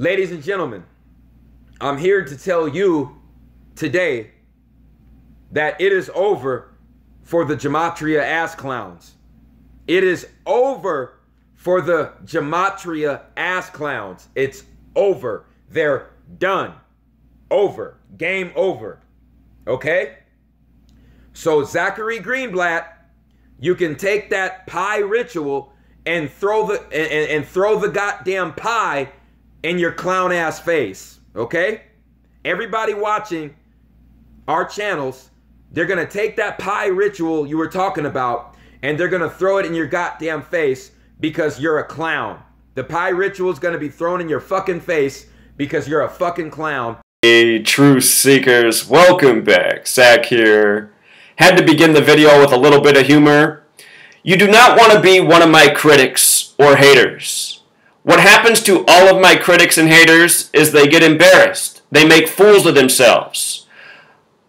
Ladies and gentlemen, I'm here to tell you today that it is over for the Gematria ass clowns. It is over for the Gematria ass clowns. It's over. They're done. Over. Game over. Okay? So Zachary Greenblatt, you can take that pie ritual and throw the goddamn pie in your clown ass face. Okay? Everybody watching our channels, they're gonna take that pie ritual you were talking about and they're gonna throw it in your goddamn face because you're a clown. The pie ritual is gonna be thrown in your fucking face because you're a fucking clown. Hey, truth seekers, welcome back. Zach here. Had to begin the video with a little bit of humor. You do not want to be one of my critics or haters. What happens to all of my critics and haters is they get embarrassed. They make fools of themselves.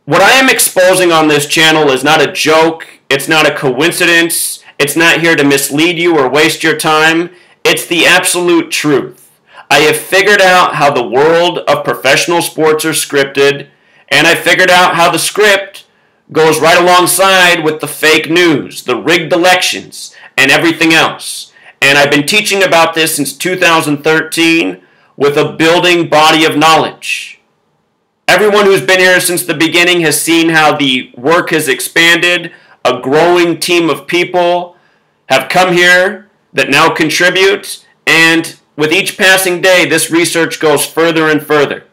What I am exposing on this channel is not a joke. It's not a coincidence. It's not here to mislead you or waste your time. It's the absolute truth. I have figured out how the world of professional sports are scripted, and I figured out how the script goes right alongside with the fake news, the rigged elections, and everything else. And I've been teaching about this since 2013 with a building body of knowledge. Everyone who's been here since the beginning has seen how the work has expanded. A growing team of people have come here that now contribute, and with each passing day, this research goes further and further.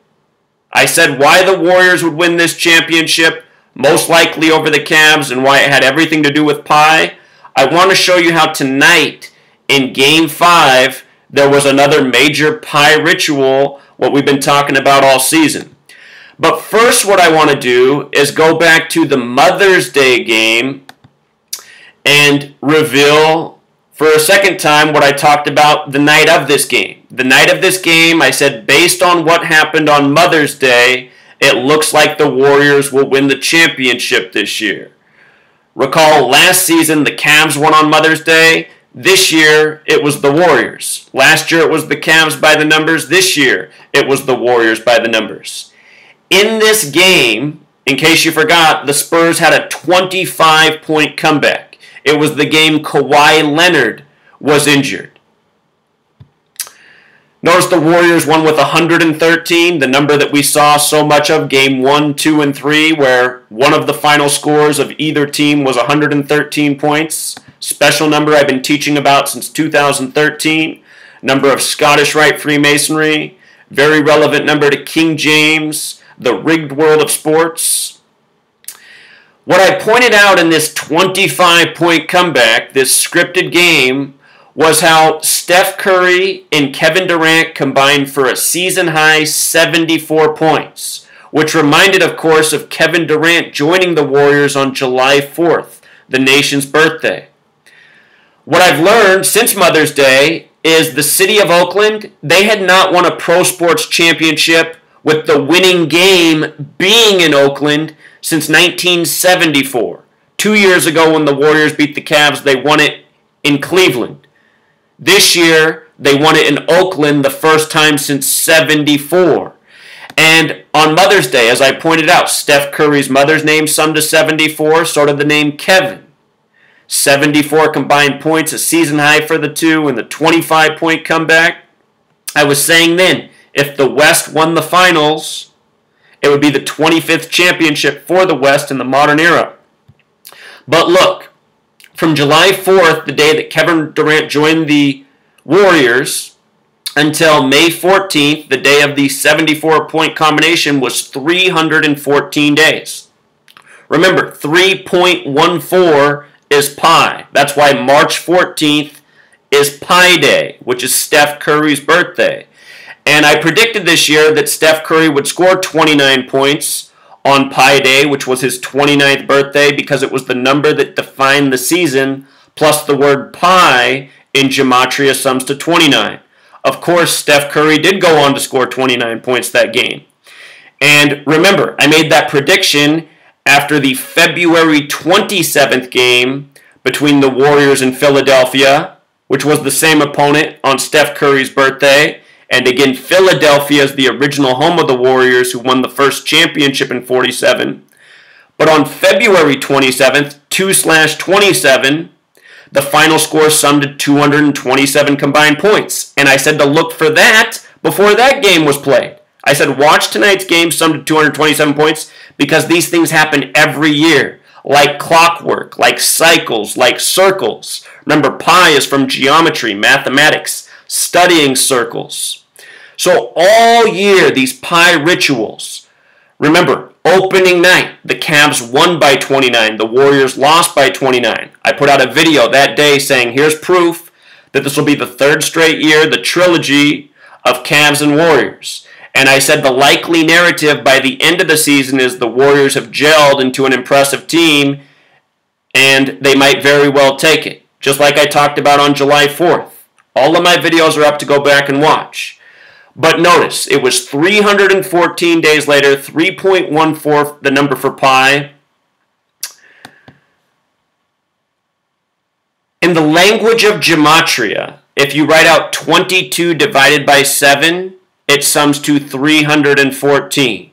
I said why the Warriors would win this championship, most likely over the Cavs, and why it had everything to do with pie. I want to show you how tonight, in Game 5, there was another major pie ritual, what we've been talking about all season. But first, what I want to do is go back to the Mother's Day game and reveal for a second time what I talked about the night of this game. The night of this game, I said based on what happened on Mother's Day, it looks like the Warriors will win the championship this year. Recall last season the Cavs won on Mother's Day. This year it was the Warriors. Last year it was the Cavs by the numbers. This year it was the Warriors by the numbers. In this game, in case you forgot, the Spurs had a 25-point comeback. It was the game Kawhi Leonard was injured. Notice the Warriors won with 113, the number that we saw so much of Game 1, 2, and 3, where one of the final scores of either team was 113 points. Special number I've been teaching about since 2013. Number of Scottish Rite Freemasonry. Very relevant number to King James, the rigged world of sports. What I pointed out in this 25-point comeback, this scripted game, was how Steph Curry and Kevin Durant combined for a season-high 74 points, which reminded, of course, of Kevin Durant joining the Warriors on July 4th, the nation's birthday. What I've learned since Mother's Day is the city of Oakland, they had not won a pro sports championship with the winning game being in Oakland since 1974. 2 years ago when the Warriors beat the Cavs, they won it in Cleveland. This year, they won it in Oakland the first time since 74. And on Mother's Day, as I pointed out, Steph Curry's mother's name summed to 74, so did the name Kevin. 74 combined points, a season high for the two, and the 25-point comeback. I was saying then, if the West won the finals, it would be the 25th championship for the West in the modern era. But look, from July 4th, the day that Kevin Durant joined the Warriors, until May 14th, the day of the 74-point combination, was 314 days. Remember, 3.14 is pi. That's why March 14th is Pi Day, which is Steph Curry's birthday. And I predicted this year that Steph Curry would score 29 points on Pi Day, which was his 29th birthday, because it was the number that defined the season, plus the word pi in Gematria sums to 29. Of course, Steph Curry did go on to score 29 points that game. And remember, I made that prediction after the February 27th game between the Warriors and Philadelphia, which was the same opponent on Steph Curry's birthday. And again, Philadelphia is the original home of the Warriors, who won the first championship in 47. But on February 27th, 2/27, the final score summed to 227 combined points. And I said to look for that before that game was played. I said, watch tonight's game summed to 227 points, because these things happen every year, like clockwork, like cycles, like circles. Remember, pi is from geometry, mathematics, studying circles. So all year, these pi rituals. Remember, opening night, the Cavs won by 29. The Warriors lost by 29. I put out a video that day saying, here's proof that this will be the third straight year, the trilogy of Cavs and Warriors. And I said the likely narrative by the end of the season is the Warriors have gelled into an impressive team, and they might very well take it. Just like I talked about on July 4th. All of my videos are up to go back and watch. But notice, it was 314 days later, 3.14 the number for pi. In the language of gematria, if you write out 22 divided by 7, it sums to 314.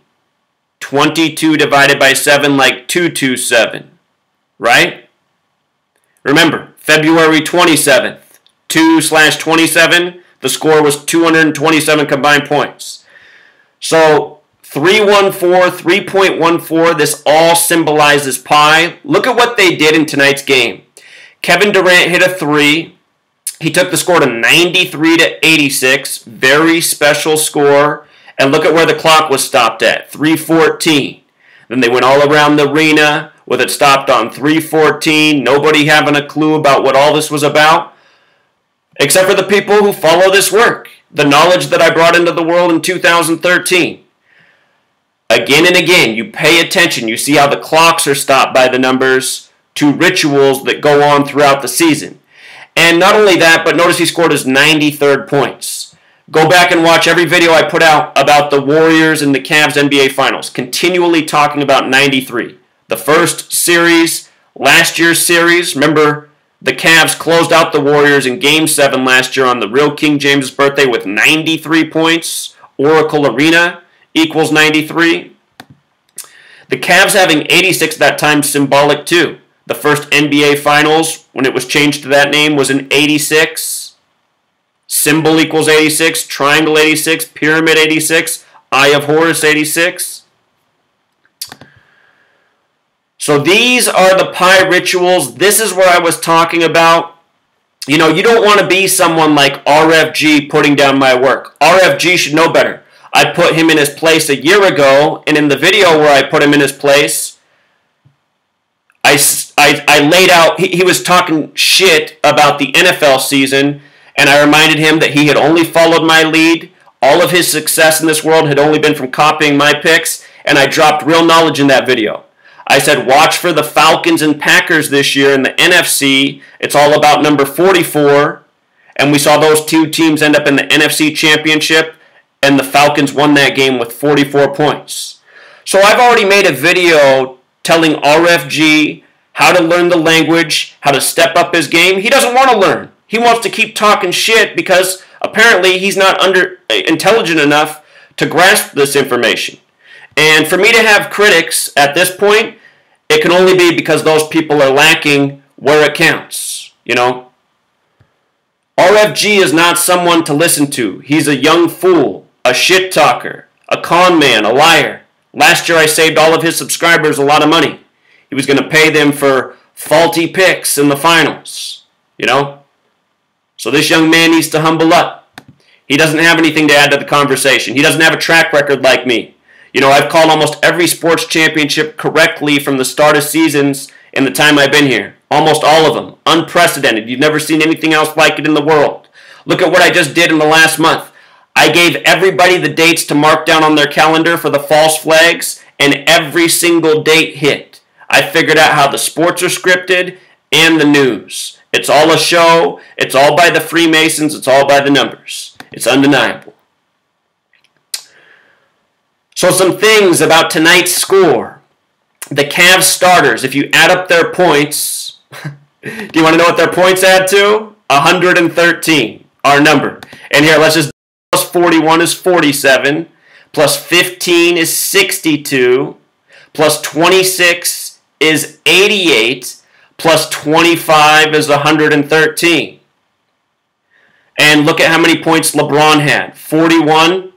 22 divided by 7 like 227, right? Remember, February 27th, 2/27, the score was 227 combined points. So 3.14, this all symbolizes pi. Look at what they did in tonight's game. Kevin Durant hit a 3. He took the score to 93-86. Very special score. And look at where the clock was stopped at, 3:14. Then they went all around the arena with it stopped on 3:14. Nobody having a clue about what all this was about, except for the people who follow this work. The knowledge that I brought into the world in 2013. Again and again, you pay attention. You see how the clocks are stopped by the numbers to rituals that go on throughout the season. And not only that, but notice he scored his 93rd points. Go back and watch every video I put out about the Warriors and the Cavs NBA Finals, continually talking about 93. The first series, last year's series, remember the Cavs closed out the Warriors in Game 7 last year on the real King James' birthday with 93 points. Oracle Arena equals 93. The Cavs having 86 that time symbolic too. The first NBA Finals, when it was changed to that name, was in 86. Symbol equals 86, triangle 86, pyramid 86, Eye of Horus 86. So these are the pi rituals. This is where I was talking about. You know, you don't want to be someone like RFG putting down my work. RFG should know better. I put him in his place a year ago, and in the video where I put him in his place, I laid out, he was talking shit about the NFL season, and I reminded him that he had only followed my lead. All of his success in this world had only been from copying my picks, and I dropped real knowledge in that video. I said, watch for the Falcons and Packers this year in the NFC. It's all about number 44, and we saw those two teams end up in the NFC Championship, and the Falcons won that game with 44 points. So I've already made a video telling RFG how to learn the language, how to step up his game. He doesn't want to learn. He wants to keep talking shit because apparently he's not intelligent enough to grasp this information. And for me to have critics at this point, it can only be because those people are lacking where it counts, you know. RFG is not someone to listen to. He's a young fool, a shit talker, a con man, a liar. Last year I saved all of his subscribers a lot of money. He was going to pay them for faulty picks in the finals, you know. So this young man needs to humble up. He doesn't have anything to add to the conversation. He doesn't have a track record like me. You know, I've called almost every sports championship correctly from the start of seasons in the time I've been here. Almost all of them. Unprecedented. You've never seen anything else like it in the world. Look at what I just did in the last month. I gave everybody the dates to mark down on their calendar for the false flags, and every single date hit. I figured out how the sports are scripted and the news. It's all a show. It's all by the Freemasons. It's all by the numbers. It's undeniable. So some things about tonight's score. The Cavs starters, if you add up their points, do you want to know what their points add to? 113, our number. And here, let's just plus 41 is 47. Plus 15 is 62. Plus 26 is 88. Plus 25 is 113. And look at how many points LeBron had. 41.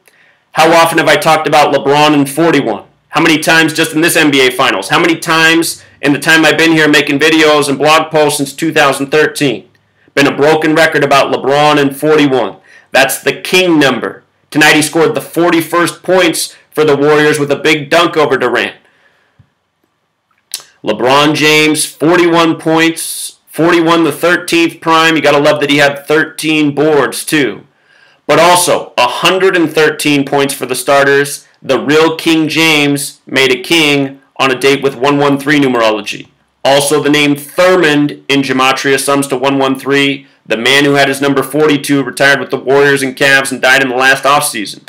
How often have I talked about LeBron and 41? How many times just in this NBA Finals? How many times in the time I've been here making videos and blog posts since 2013? Been a broken record about LeBron and 41. That's the king number. Tonight he scored the 41st points for the Warriors with a big dunk over Durant. LeBron James, 41 points, 41 the 13th prime. You got to love that he had 13 boards too. But also 113 points for the starters. The real King James made a king on a date with 113 numerology. Also the name Thurmond in Gematria sums to 113. The man who had his number 42 retired with the Warriors and Cavs and died in the last offseason.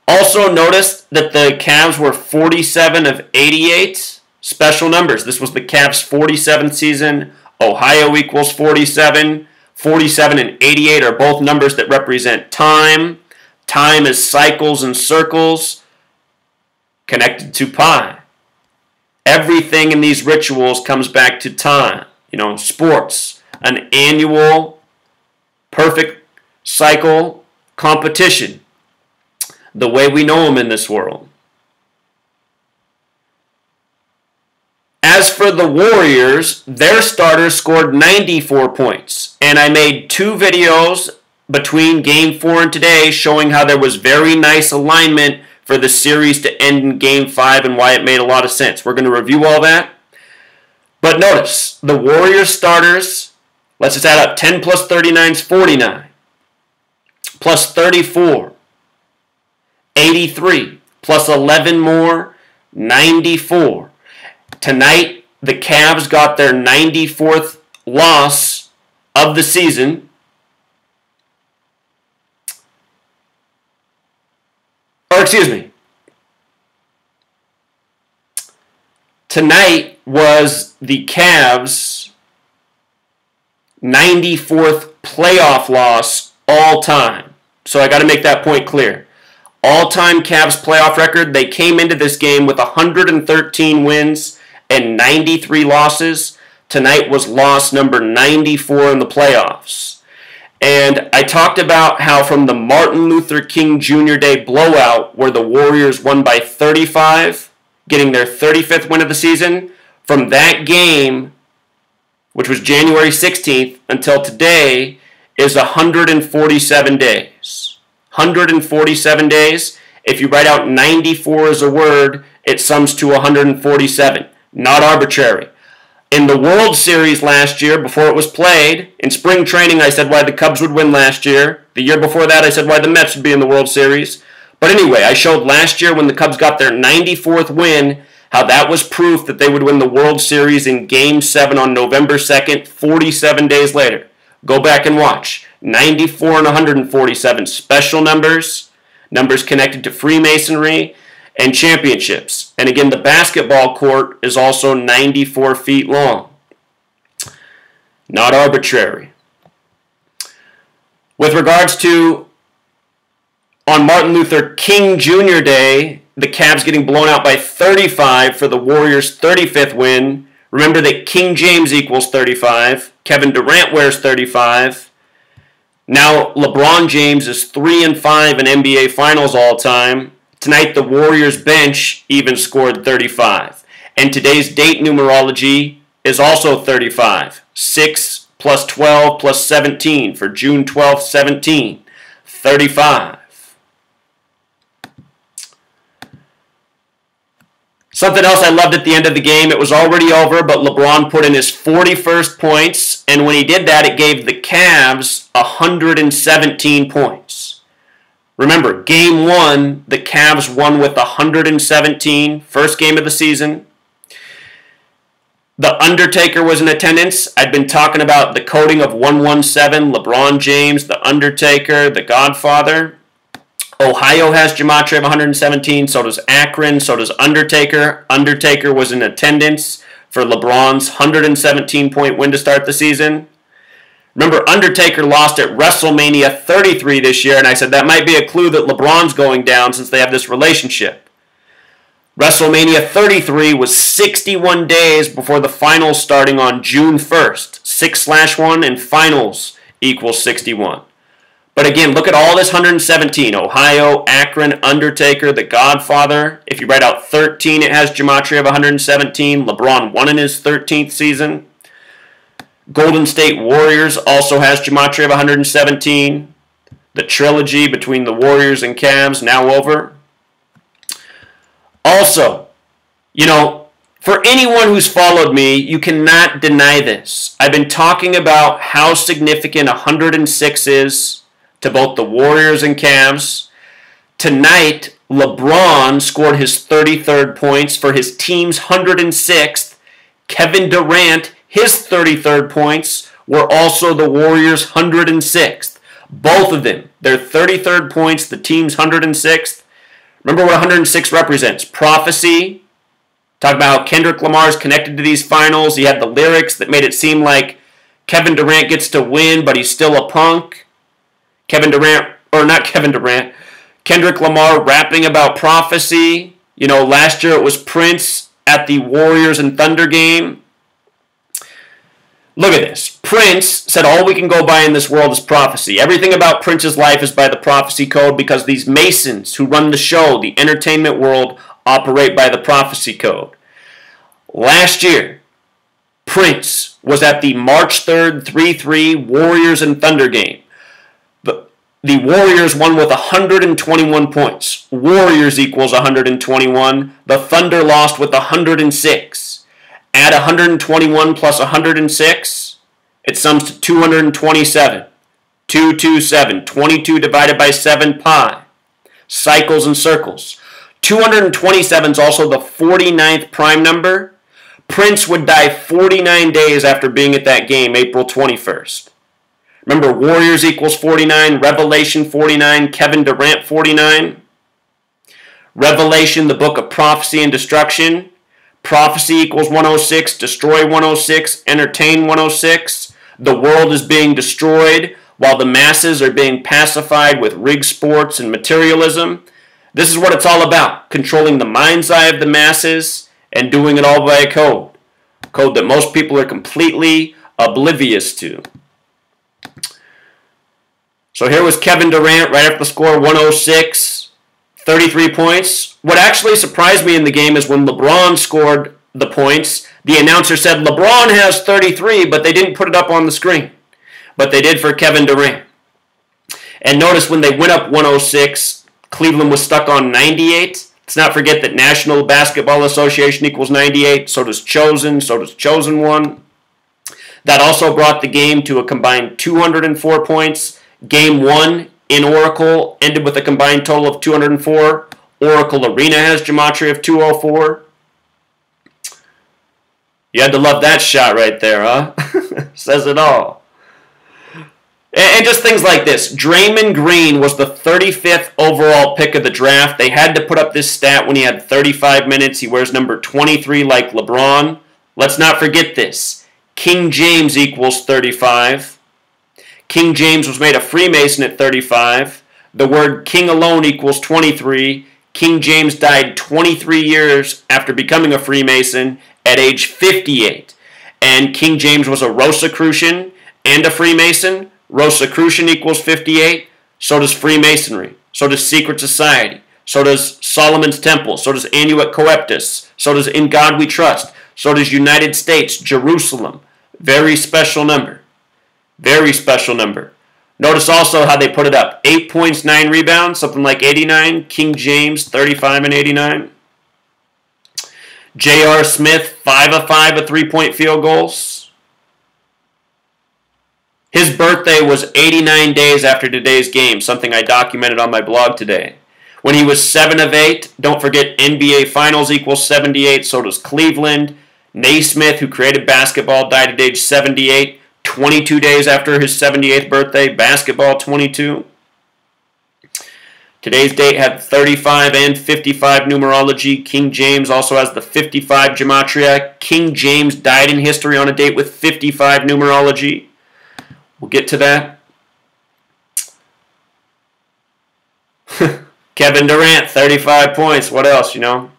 Also notice that the Cavs were 47 of 88. Special numbers. This was the Cavs' 47th season. Ohio equals 47. 47 and 88 are both numbers that represent time. Time is cycles and circles connected to pi. Everything in these rituals comes back to time. Sports, an annual perfect cycle competition, the way we know them in this world. As for the Warriors, their starters scored 94 points. And I made 2 videos between Game 4 and today showing how there was very nice alignment for the series to end in Game 5 and why it made a lot of sense. We're going to review all that. But notice, the Warriors starters, let's just add up. 10 plus 39 is 49. Plus 34, 83. Plus 11 more, 94. Tonight, the Cavs got their 94th loss of the season. Or excuse me. Tonight was the Cavs' 94th playoff loss all time. So I got to make that point clear. All-time Cavs playoff record, they came into this game with 113 wins and 93 losses. Tonight was loss number 94 in the playoffs. And I talked about how from the Martin Luther King Jr. Day blowout, where the Warriors won by 35, getting their 35th win of the season, from that game, which was January 16th, until today, is 147 days. 147 days. If you write out 94 as a word, it sums to 147. Not arbitrary. In the World Series last year, before it was played, in spring training I said why the Cubs would win last year. The year before that I said why the Mets would be in the World Series. But anyway, I showed last year when the Cubs got their 94th win, how that was proof that they would win the World Series in Game 7 on November 2nd, 47 days later. Go back and watch. 94 and 147 special numbers, numbers connected to Freemasonry, and championships. And again, the basketball court is also 94 feet long. Not arbitrary. With regards to on Martin Luther King Jr. Day, the Cavs getting blown out by 35 for the Warriors' 35th win. Remember that King James equals 35. Kevin Durant wears 35. Now LeBron James is 3-5 in NBA Finals all time. Tonight the Warriors bench even scored 35. And today's date numerology is also 35. 6 plus 12 plus 17 for June 12th, 17. 35. Something else I loved at the end of the game, it was already over, but LeBron put in his 41st points, and when he did that, it gave the Cavs 117 points. Remember, Game 1, the Cavs won with 117, first game of the season. The Undertaker was in attendance. I'd been talking about the coding of 117, LeBron James, the Undertaker, the Godfather. Ohio has gematria of 117, so does Akron, so does Undertaker. Undertaker was in attendance for LeBron's 117-point win to start the season. Remember, Undertaker lost at WrestleMania 33 this year, and I said that might be a clue that LeBron's going down since they have this relationship. WrestleMania 33 was 61 days before the finals starting on June 1st. 6/1 and finals equals 61. But again, look at all this 117. Ohio, Akron, Undertaker, The Godfather. If you write out 13, it has gematria of 117. LeBron won in his 13th season. Golden State Warriors also has gematria of 117. The trilogy between the Warriors and Cavs now over. Also, for anyone who's followed me, you cannot deny this. I've been talking about how significant 106 is to both the Warriors and Cavs. Tonight, LeBron scored his 33rd points for his team's 106th. Kevin Durant, his 33rd points were also the Warriors' 106th. Both of them, their 33rd points, the team's 106th. Remember what 106 represents. Prophecy. Talk about how Kendrick Lamar is connected to these finals. He had the lyrics that made it seem like Kevin Durant gets to win, but he's still a punk. Kendrick Lamar rapping about prophecy. Last year it was Prince at the Warriors and Thunder game. Look at this. Prince said all we can go by in this world is prophecy. Everything about Prince's life is by the prophecy code because these Masons who run the show, the entertainment world, operate by the prophecy code. Last year, Prince was at the March 3rd 3-3 Warriors and Thunder game. The Warriors won with 121 points. Warriors equals 121. The Thunder lost with 106. Add 121 plus 106, it sums to 227. 227. 22 divided by 7 pi. Cycles and circles. 227 is also the 49th prime number. Prince would die 49 days after being at that game, April 21st. Remember, Warriors equals 49, Revelation 49, Kevin Durant 49. Revelation, the book of prophecy and destruction. Prophecy equals 106, destroy 106, entertain 106. The world is being destroyed while the masses are being pacified with rigged sports and materialism. This is what it's all about, controlling the mind's eye of the masses and doing it all by a code. A code that most people are completely oblivious to. So here was Kevin Durant right after the score, 106, 33 points. What actually surprised me in the game is when LeBron scored the points, the announcer said LeBron has 33, but they didn't put it up on the screen. But they did for Kevin Durant. And notice when they went up 106, Cleveland was stuck on 98. Let's not forget that National Basketball Association equals 98. So does Chosen. So does Chosen 1. That also brought the game to a combined 204 points. Game 1 in Oracle ended with a combined total of 204. Oracle Arena has gematria of 204. You had to love that shot right there, huh? Says it all. And just things like this. Draymond Green was the 35th overall pick of the draft. They had to put up this stat when he had 35 minutes. He wears number 23 like LeBron. Let's not forget this. King James equals 35. King James was made a Freemason at 35. The word king alone equals 23. King James died 23 years after becoming a Freemason at age 58. And King James was a Rosicrucian and a Freemason. Rosicrucian equals 58. So does Freemasonry. So does Secret Society. So does Solomon's Temple. So does Annuit Coeptus. So does In God We Trust. So does United States, Jerusalem. Very special number. Very special number. Notice also how they put it up. 8 points, 9 rebounds, something like 89. King James, 35 and 89. J.R. Smith, 5 of 5 at 3-point field goals. His birthday was 89 days after today's game, something I documented on my blog today. When he was 7 of 8, don't forget NBA Finals equals 78, so does Cleveland. Naismith, who created basketball, died at age 78. 22 days after his 78th birthday, basketball 22. Today's date had 35 and 55 numerology. King James also has the 55 gematria. King James died in history on a date with 55 numerology. We'll get to that. Kevin Durant, 35 points. What else, you know?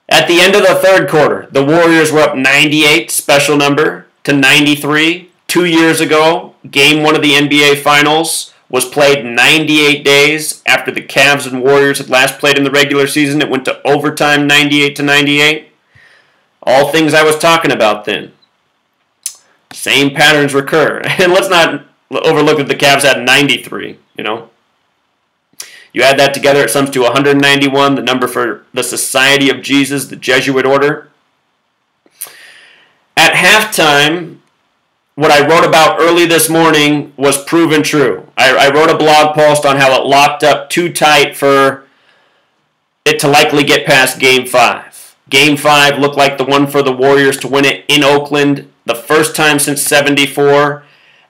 At the end of the third quarter, the Warriors were up 98, special number, to 93. 2 years ago, Game 1 of the NBA Finals was played 98 days after the Cavs and Warriors had last played in the regular season. It went to overtime, 98-98. All things I was talking about then. Same patterns recur. And let's not overlook that the Cavs had 93, you know. You add that together, it sums to 191, the number for the Society of Jesus, the Jesuit order. At halftime, what I wrote about early this morning was proven true. I wrote a blog post on how it locked up too tight for it to likely get past Game 5. Game 5 looked like the one for the Warriors to win it in Oakland, the first time since '74.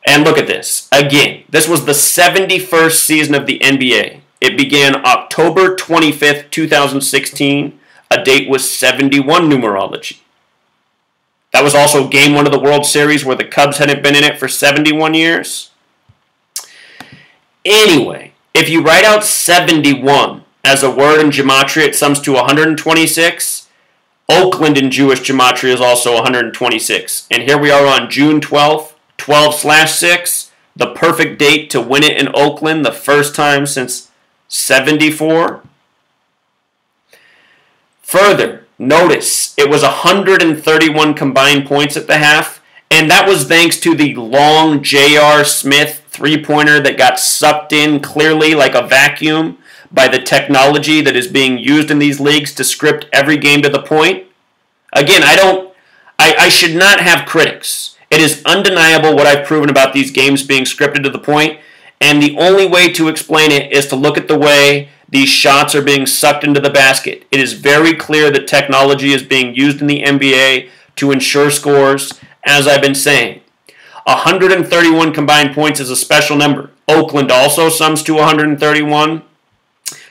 And look at this. Again, this was the 71st season of the NBA. It began October 25th, 2016, a date with 71 numerology. That was also Game 1 of the World Series where the Cubs hadn't been in it for 71 years. Anyway, if you write out 71 as a word in gematria, it sums to 126. Oakland in Jewish gematria is also 126. And here we are on June 12th, 12/6, the perfect date to win it in Oakland, the first time since 74. Further, notice it was 131 combined points at the half, and that was thanks to the long J.R. Smith three-pointer that got sucked in clearly like a vacuum by the technology that is being used in these leagues to script every game to the point. Again, I should not have critics. It is undeniable what I've proven about these games being scripted to the point. And the only way to explain it is to look at the way these shots are being sucked into the basket. It is very clear that technology is being used in the NBA to ensure scores, as I've been saying. 131 combined points is a special number. Oakland also sums to 131.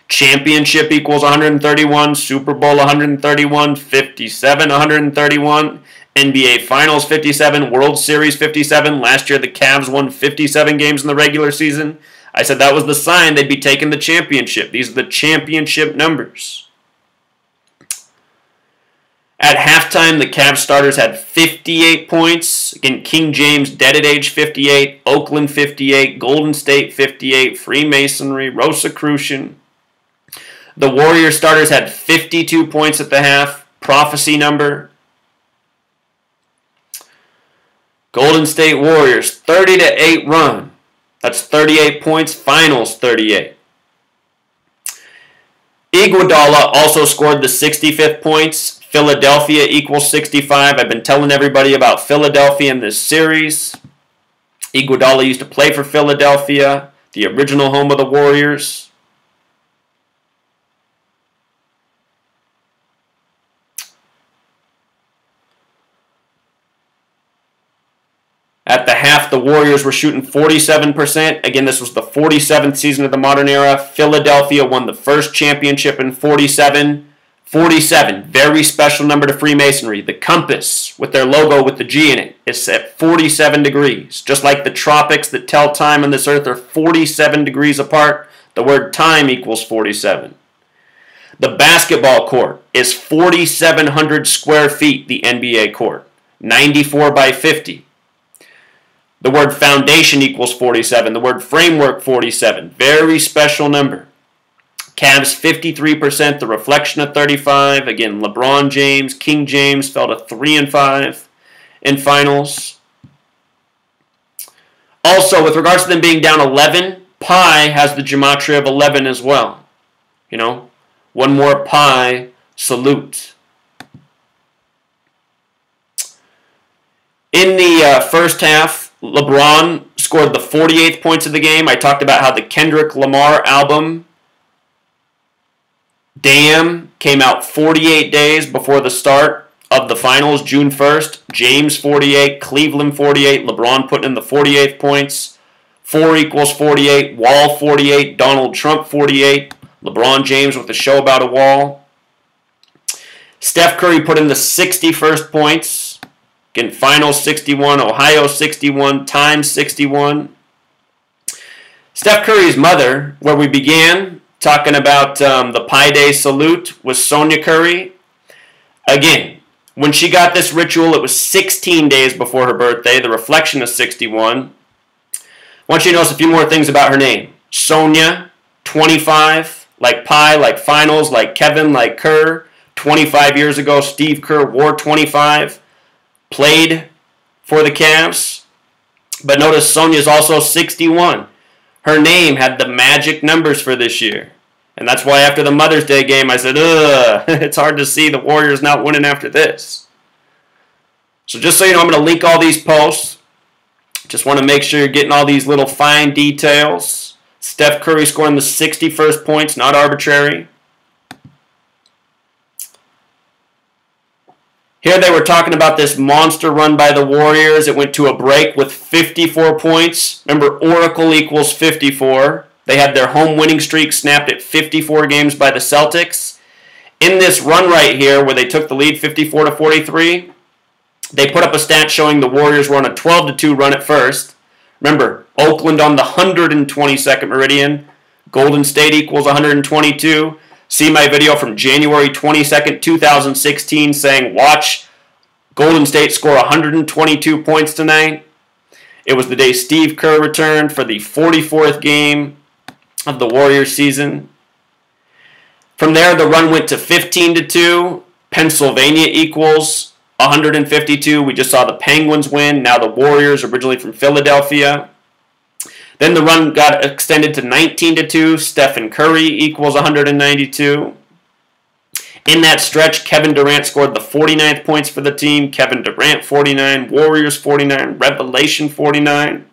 Championship equals 131. Super Bowl 131. 57 131. NBA Finals 57, World Series 57. Last year the Cavs won 57 games in the regular season. I said that was the sign they'd be taking the championship. These are the championship numbers. At halftime, the Cavs starters had 58 points. Again, King James dead at age 58, Oakland 58, Golden State 58, Freemasonry, Rosicrucian. The Warriors starters had 52 points at the half, prophecy number. Golden State Warriors, 30-8 run. That's 38 points, finals 38. Iguodala also scored the 65th points. Philadelphia equals 65. I've been telling everybody about Philadelphia in this series. Iguodala used to play for Philadelphia, the original home of the Warriors. At the half, the Warriors were shooting 47%. Again, this was the 47th season of the modern era. Philadelphia won the first championship in 47. 47, very special number to Freemasonry. The compass with their logo with the G in it is at 47 degrees. Just like the tropics that tell time on this earth are 47 degrees apart, the word time equals 47. The basketball court is 4,700 square feet, the NBA court, 94 by 50. The word foundation equals 47. The word framework, 47. Very special number. Cavs 53%, the reflection of 35. Again, LeBron James, King James fell to 3-5 in finals. Also, with regards to them being down 11, pi has the gematria of 11 as well. You know, one more pi, salute. In the first half, LeBron scored the 48th points of the game. I talked about how the Kendrick Lamar album, Damn, came out 48 days before the start of the finals, June 1st. James 48, Cleveland 48, LeBron putting in the 48th points. 4 equals 48, Wall 48, Donald Trump 48, LeBron James with a show about a wall. Steph Curry put in the 61st points. Again, Finals 61, Ohio 61, times 61. Steph Curry's mother, where we began talking about the Pi Day salute, was Sonia Curry. Again, when she got this ritual, it was 16 days before her birthday, the reflection of 61. I want you to notice a few more things about her name. Sonia, 25, like Pi, like Finals, like Kevin, like Kerr. 25 years ago, Steve Kerr wore 25, played for the Cavs. But notice Sonia's also 61. Her name had the magic numbers for this year. And that's why after the Mother's Day game, I said, ugh, it's hard to see the Warriors not winning after this. So just so you know, I'm going to link all these posts. Just want to make sure you're getting all these little fine details. Steph Curry scoring the 61st points, not arbitrary. Here they were talking about this monster run by the Warriors. It went to a break with 54 points. Remember, Oracle equals 54. They had their home winning streak snapped at 54 games by the Celtics. In this run right here, where they took the lead 54 to 43, they put up a stat showing the Warriors were on a 12-2 run at first. Remember, Oakland on the 122nd meridian. Golden State equals 122. See my video from January 22nd, 2016 saying, watch Golden State score 122 points tonight. It was the day Steve Kerr returned for the 44th game of the Warriors season. From there, the run went to 15-2. Pennsylvania equals 152. We just saw the Penguins win. Now the Warriors, originally from Philadelphia. Then the run got extended to 19-2. Stephen Curry equals 192. In that stretch, Kevin Durant scored the 49th points for the team. Kevin Durant 49, Warriors 49, Revelation 49.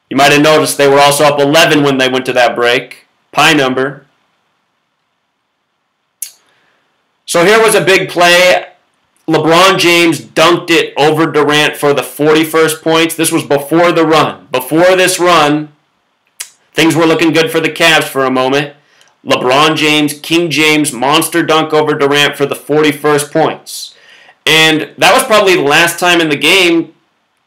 You might have noticed they were also up 11 when they went to that break. Pi number. So here was a big play. LeBron James dunked it over Durant for the 41st points. This was before the run. Before this run, things were looking good for the Cavs for a moment. LeBron James, King James, monster dunk over Durant for the 41st points. And that was probably the last time in the game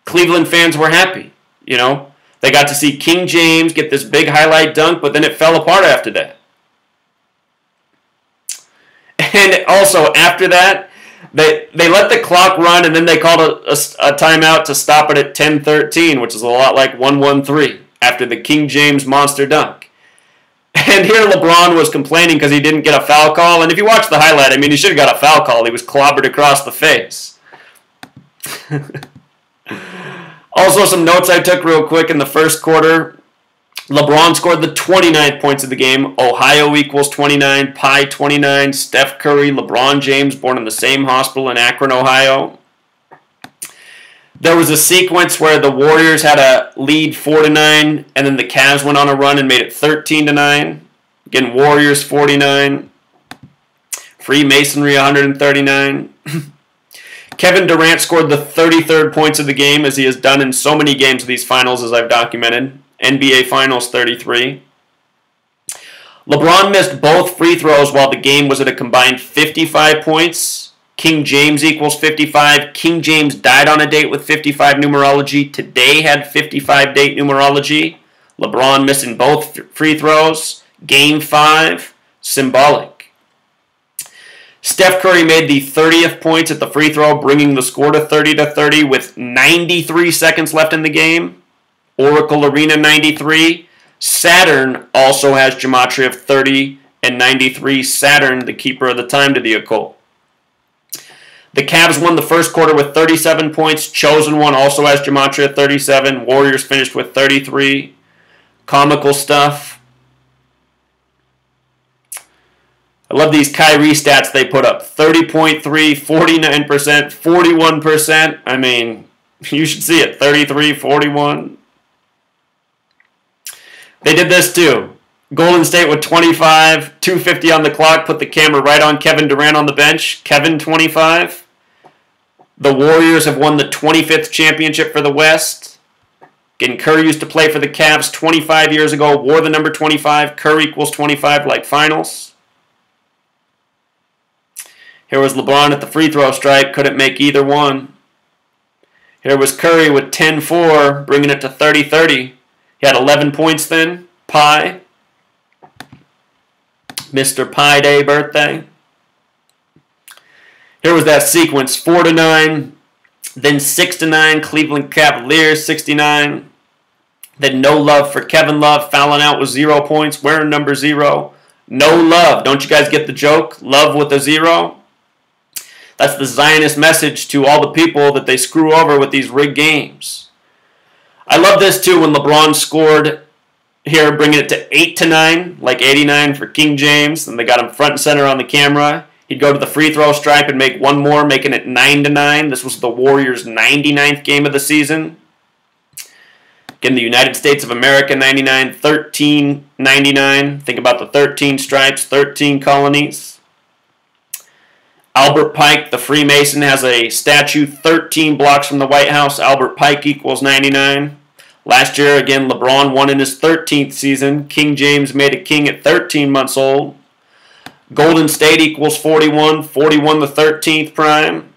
Cleveland fans were happy. You know, they got to see King James get this big highlight dunk, but then it fell apart after that. And also, after that, they let the clock run, and then they called a timeout to stop it at 10:13, which is a lot like 1-1-3 after the King James monster dunk. And here LeBron was complaining because he didn't get a foul call. And if you watch the highlight, I mean, he should have got a foul call. He was clobbered across the face. Also, some notes I took real quick in the first quarter. LeBron scored the 29th points of the game. Ohio equals 29. Pi 29. Steph Curry, LeBron James, born in the same hospital in Akron, Ohio. There was a sequence where the Warriors had a lead 4-9, and then the Cavs went on a run and made it 13-9. Again, Warriors 49. Freemasonry 139. Kevin Durant scored the 33rd points of the game, as he has done in so many games of these finals as I've documented. NBA Finals 33. LeBron missed both free throws while the game was at a combined 55 points. King James equals 55. King James died on a date with 55 numerology. Today had 55 date numerology. LeBron missing both free throws. Game 5, symbolic. Steph Curry made the 30th points at the free throw, bringing the score to 30-30 with 93 seconds left in the game. Oracle Arena 93. Saturn also has gematria of 30 and 93. Saturn, the keeper of the time to the occult. The Cavs won the first quarter with 37 points. Chosen One also has gematria 37. Warriors finished with 33. Comical stuff. I love these Kyrie stats they put up. 30.3, 49%, 41%. I mean, you should see it. 33, 41. They did this too. Golden State with 25, 2:50 on the clock, put the camera right on Kevin Durant on the bench. Kevin 25. The Warriors have won the 25th championship for the West. Again, Curry used to play for the Cavs 25 years ago, wore the number 25. Curry equals 25 like finals. Here was LeBron at the free throw stripe, couldn't make either one. Here was Curry with 10-4, bringing it to 30-30. He had 11 points then. Pi. Mr. Pi Day birthday. Here was that sequence, 4-9, then 6-9, Cleveland Cavaliers, 69. Then no love for Kevin Love, fouling out with 0 points, wearing number 0. No love. Don't you guys get the joke? Love with a 0. That's the Zionist message to all the people that they screw over with these rigged games. I love this too when LeBron scored here, bringing it to 8-9, like 89 for King James. And they got him front and center on the camera. He'd go to the free throw stripe and make one more, making it 9-9. This was the Warriors' 99th game of the season. Again, the United States of America, 99, 13-99. Think about the 13 stripes, 13 colonies. Albert Pike, the Freemason, has a statue 13 blocks from the White House. Albert Pike equals 99. Last year, again, LeBron won in his 13th season. King James made a king at 13 months old. Golden State equals 41. 41 the 13th prime.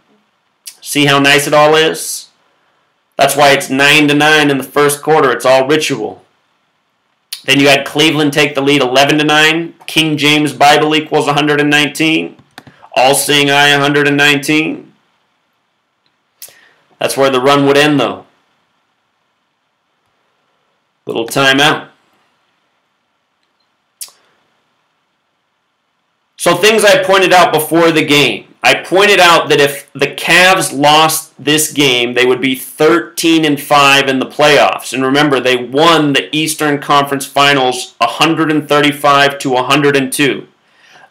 See how nice it all is? That's why it's 9-9 in the first quarter. It's all ritual. Then you had Cleveland take the lead 11-9. King James Bible equals 119. All Seeing Eye 119. That's where the run would end, though. Little timeout. So things I pointed out before the game. I pointed out that if the Cavs lost this game, they would be 13-5 in the playoffs. And remember, they won the Eastern Conference Finals 135-102.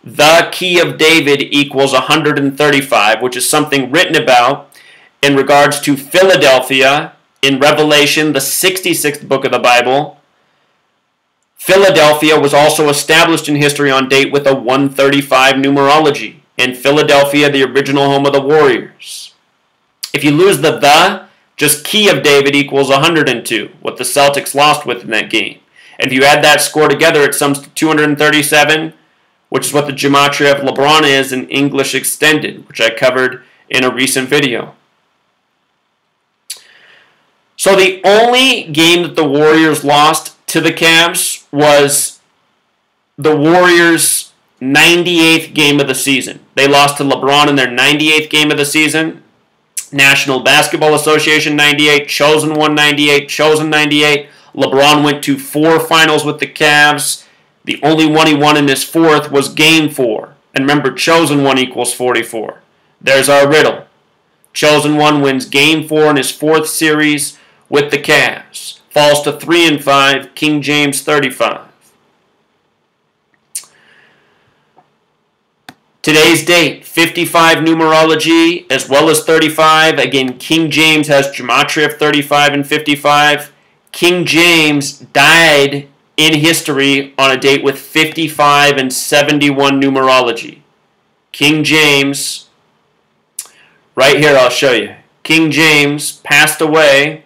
The key of David equals 135, which is something written about in regards to Philadelphia in Revelation, the 66th book of the Bible. Philadelphia was also established in history on date with a 135 numerology. In Philadelphia, the original home of the Warriors. If you lose the, just key of David equals 102, what the Celtics lost with in that game. And if you add that score together, it sums to 237, which is what the gematria of LeBron is in English Extended, which I covered in a recent video. So the only game that the Warriors lost to the Cavs was the Warriors' 98th game of the season. They lost to LeBron in their 98th game of the season. National Basketball Association 98, Chosen won 98, Chosen 98. LeBron went to 4 finals with the Cavs. The only one he won in his 4th was Game 4. And remember, Chosen 1 equals 44. There's our riddle. Chosen 1 wins Game 4 in his 4th series with the Cavs. Falls to 3-5, King James 35. Today's date, 55 numerology as well as 35. Again, King James has gematria of 35 and 55. King James died in history on a date with 55 and 71 numerology. King James, right here I'll show you. King James passed away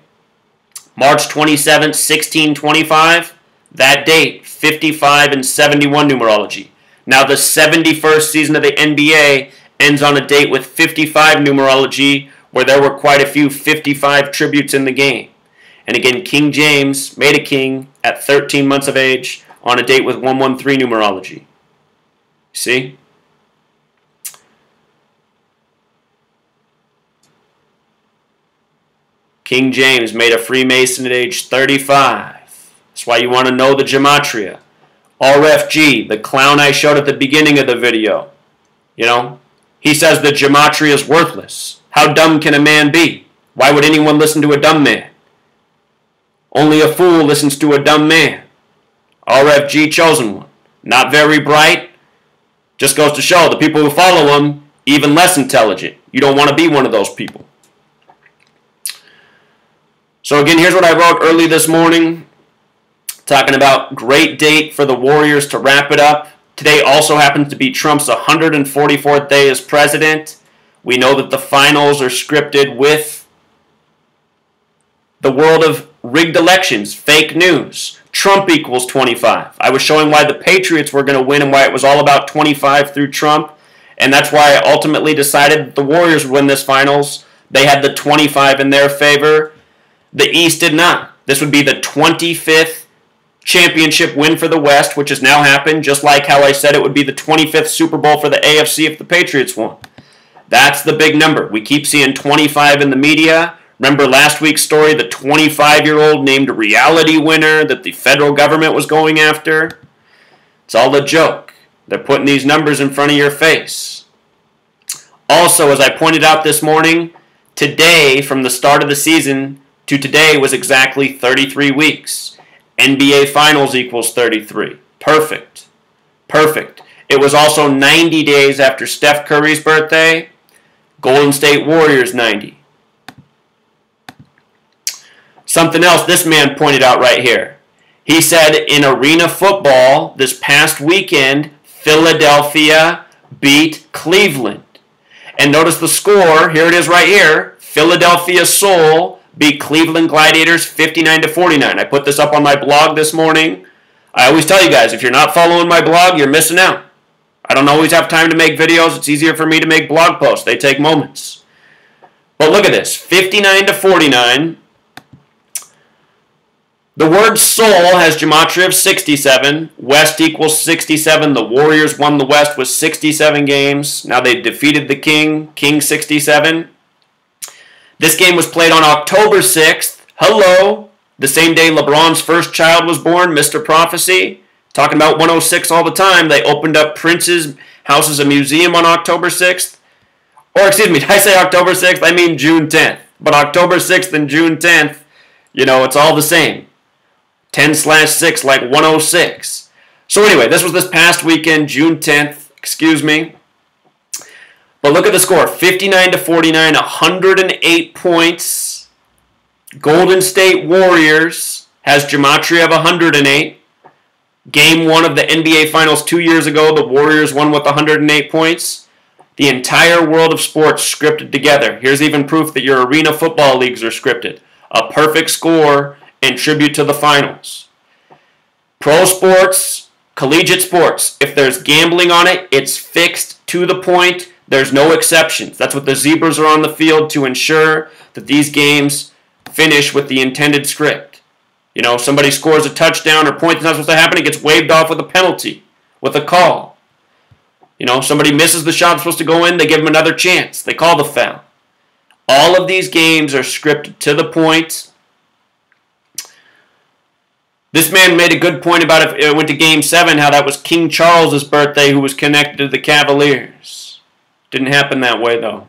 March 27, 1625. That date, 55 and 71 numerology. Now the 71st season of the NBA ends on a date with 55 numerology, where there were quite a few 55 tributes in the game. And again, King James made a king at 13 months of age on a date with 113 numerology. See? King James made a Freemason at age 35. That's why you want to know the gematria. RFG, the clown I showed at the beginning of the video. You know, he says the gematria is worthless. How dumb can a man be? Why would anyone listen to a dumb man? Only a fool listens to a dumb man. RFG, Chosen One. Not very bright. Just goes to show the people who follow him, even less intelligent. You don't want to be one of those people. So again, here's what I wrote early this morning. Talking about great date for the Warriors to wrap it up. Today also happens to be Trump's 144th day as president. We know that the finals are scripted with the world of rigged elections, fake news. Trump equals 25. I was showing why the Patriots were going to win and why it was all about 25 through Trump. And that's why I ultimately decided that the Warriors would win this finals. They had the 25 in their favor. The East did not. This would be the 25th championship win for the West, which has now happened, just like how I said it would be the 25th Super Bowl for the AFC if the Patriots won. That's the big number. We keep seeing 25 in the media. Remember last week's story, the 25-year-old named a reality winner that the federal government was going after? It's all a joke. They're putting these numbers in front of your face. Also, as I pointed out this morning, today, from the start of the season to today, was exactly 33 weeks. NBA Finals equals 33. Perfect. Perfect. It was also 90 days after Steph Curry's birthday. Golden State Warriors 90. Something else this man pointed out right here. He said in arena football this past weekend, Philadelphia beat Cleveland. And notice the score, here it is right here. Philadelphia Soul beat Cleveland Gladiators 59-49. I put this up on my blog this morning. I always tell you guys, if you're not following my blog, you're missing out. I don't always have time to make videos. It's easier for me to make blog posts. They take moments. But look at this, 59-49. The word soul has gematria of 67. West equals 67. The Warriors won the West with 67 games. Now they defeated the King 67. This game was played on October 6th. Hello. The same day LeBron's first child was born, Mr. Prophecy. Talking about 106 all the time. They opened up Prince's house as a museum on October 6th. Or excuse me, did I say October 6th? I mean June 10th. But October 6th and June 10th, you know, it's all the same. 10/6 like 106. So anyway, this was this past weekend, June 10th, excuse me. But look at the score, 59-49, 108 points. Golden State Warriors has gematria of 108. Game 1 of the NBA Finals 2 years ago, the Warriors won with 108 points. The entire world of sports scripted together. Here's even proof that your arena football leagues are scripted. A perfect score in tribute to the finals. Pro sports, collegiate sports, if there's gambling on it, it's fixed to the point. There's no exceptions. That's what the zebras are on the field to ensure that these games finish with the intended script. You know, somebody scores a touchdown or point that's not supposed to happen, it gets waved off with a penalty, with a call. You know, somebody misses the shot that's supposed to go in, they give them another chance. They call the foul. All of these games are scripted to the point. This man made a good point about if it went to Game 7, how that was King Charles's birthday who was connected to the Cavaliers. Didn't happen that way, though.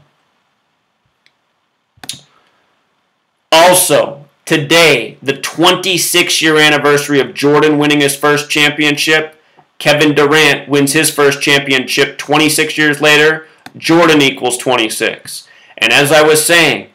Also, today, the 26-year anniversary of Jordan winning his first championship. Kevin Durant wins his first championship 26 years later. Jordan equals 26. And as I was saying,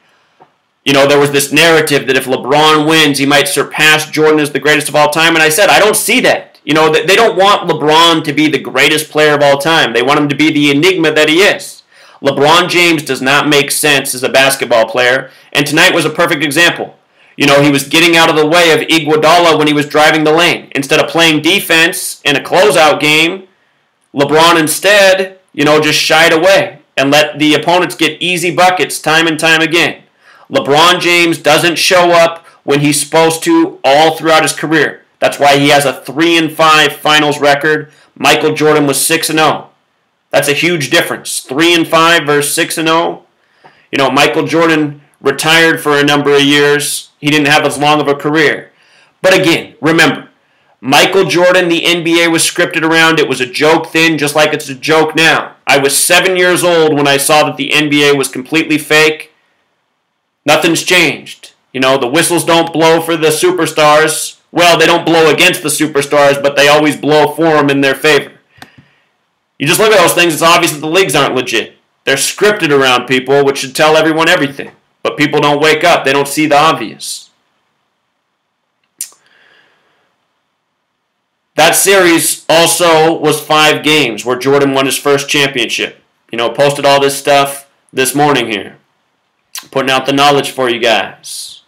you know, there was this narrative that if LeBron wins, he might surpass Jordan as the greatest of all time. And I said, I don't see that. You know, they don't want LeBron to be the greatest player of all time. They want him to be the enigma that he is. LeBron James does not make sense as a basketball player. And tonight was a perfect example. You know, he was getting out of the way of Iguodala when he was driving the lane. Instead of playing defense in a closeout game, LeBron instead, you know, just shied away and let the opponents get easy buckets time and time again. LeBron James doesn't show up when he's supposed to all throughout his career. That's why he has a 3-5 finals record. Michael Jordan was 6-0. That's a huge difference. 3-5 versus 6-0. You know, Michael Jordan retired for a number of years. He didn't have as long of a career. But again, remember, Michael Jordan, the NBA was scripted around. It was a joke then, just like it's a joke now. I was 7 years old when I saw that the NBA was completely fake. Nothing's changed. You know, the whistles don't blow for the superstars. Well, they don't blow against the superstars, but they always blow for them in their favor. You just look at those things, it's obvious that the leagues aren't legit. They're scripted around people, which should tell everyone everything. But people don't wake up. They don't see the obvious. That series also was 5 games where Jordan won his first championship. You know, posted all this stuff this morning here. Putting out the knowledge for you guys.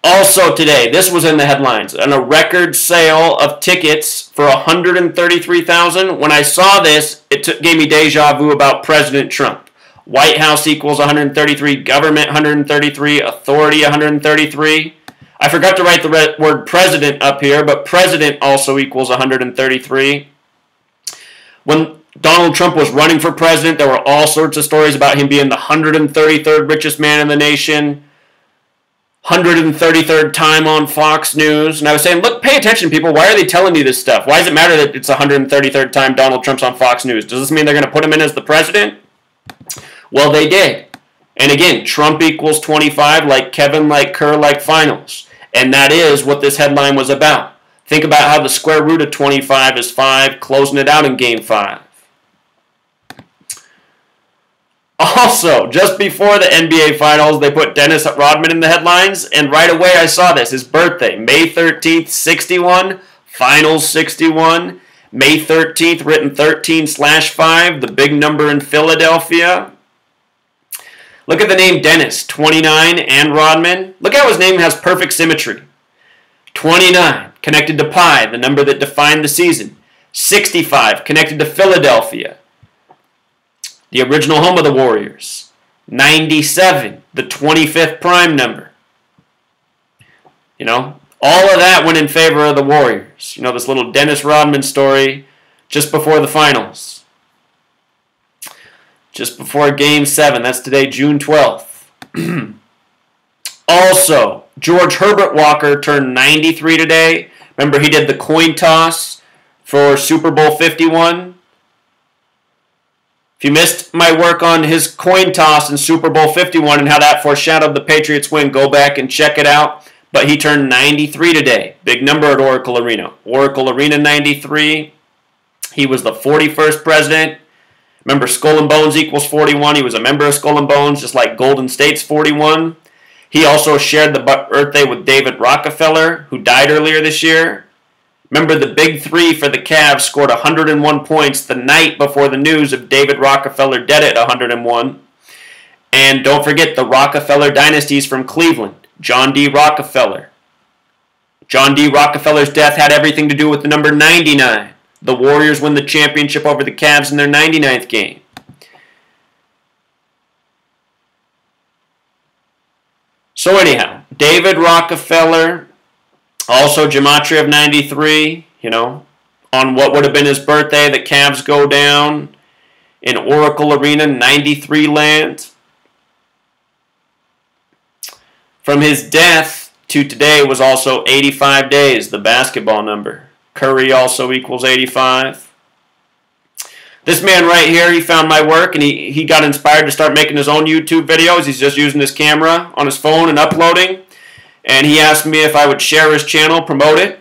Also today, this was in the headlines, and a record sale of tickets for $133,000. When I saw this, it gave me deja vu about President Trump. White House equals 133, government 133, authority 133. I forgot to write the word president up here, but president also equals 133. When Donald Trump was running for president, there were all sorts of stories about him being the 133rd richest man in the nation, 133rd time on Fox News. And I was saying, look, pay attention, people. Why are they telling you this stuff? Why does it matter that it's 133rd time Donald Trump's on Fox News? Does this mean they're going to put him in as the president? Well, they did. And again, Trump equals 25, like Kevin, like Kerr, like finals. And that is what this headline was about. Think about how the square root of 25 is 5, closing it out in Game 5. Also, just before the NBA Finals, they put Dennis Rodman in the headlines, and right away I saw this. His birthday, May 13th, 61, Finals 61, May 13th, written 13/5, the big number in Philadelphia. Look at the name Dennis, 29, and Rodman. Look how his name has perfect symmetry. 29, connected to pi, the number that defined the season. 65, connected to Philadelphia, the original home of the Warriors. 97, the 25th prime number. You know, all of that went in favor of the Warriors. You know, this little Dennis Rodman story just before the finals. Just before Game 7. That's today, June 12th. Also, George Herbert Walker turned 93 today. Remember, he did the coin toss for Super Bowl 51. If you missed my work on his coin toss in Super Bowl 51 and how that foreshadowed the Patriots win, go back and check it out. But he turned 93 today. Big number at Oracle Arena. Oracle Arena 93. He was the 41st president. Remember, Skull and Bones equals 41. He was a member of Skull and Bones, just like Golden State's 41. He also shared the birthday with David Rockefeller, who died earlier this year. Remember, the big three for the Cavs scored 101 points the night before the news of David Rockefeller dead at 101. And don't forget the Rockefeller dynasties from Cleveland. John D. Rockefeller. John D. Rockefeller's death had everything to do with the number 99. The Warriors win the championship over the Cavs in their 99th game. So anyhow, David Rockefeller, also gematria of 93, you know, on what would have been his birthday, the Cavs go down in Oracle Arena, 93 land. From his death to today was also 85 days, the basketball number. Curry also equals 85. This man right here, he found my work and he got inspired to start making his own YouTube videos. He's just using his camera on his phone and uploading. And he asked me if I would share his channel, promote it.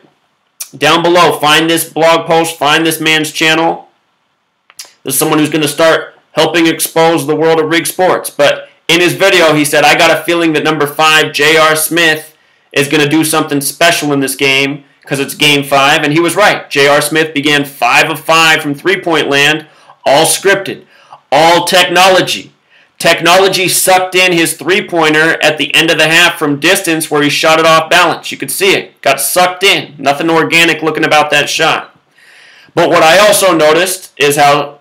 Down below, find this blog post, find this man's channel. This is someone who's going to start helping expose the world of rig sports. But in his video, he said, I got a feeling that number 5, J.R. Smith, is going to do something special in this game, because it's Game 5, and he was right. J.R. Smith began 5 of 5 from three-point land, all scripted, all technology. Technology sucked in his three-pointer at the end of the half from distance where he shot it off balance. You could see it. Got sucked in. Nothing organic looking about that shot. But what I also noticed is how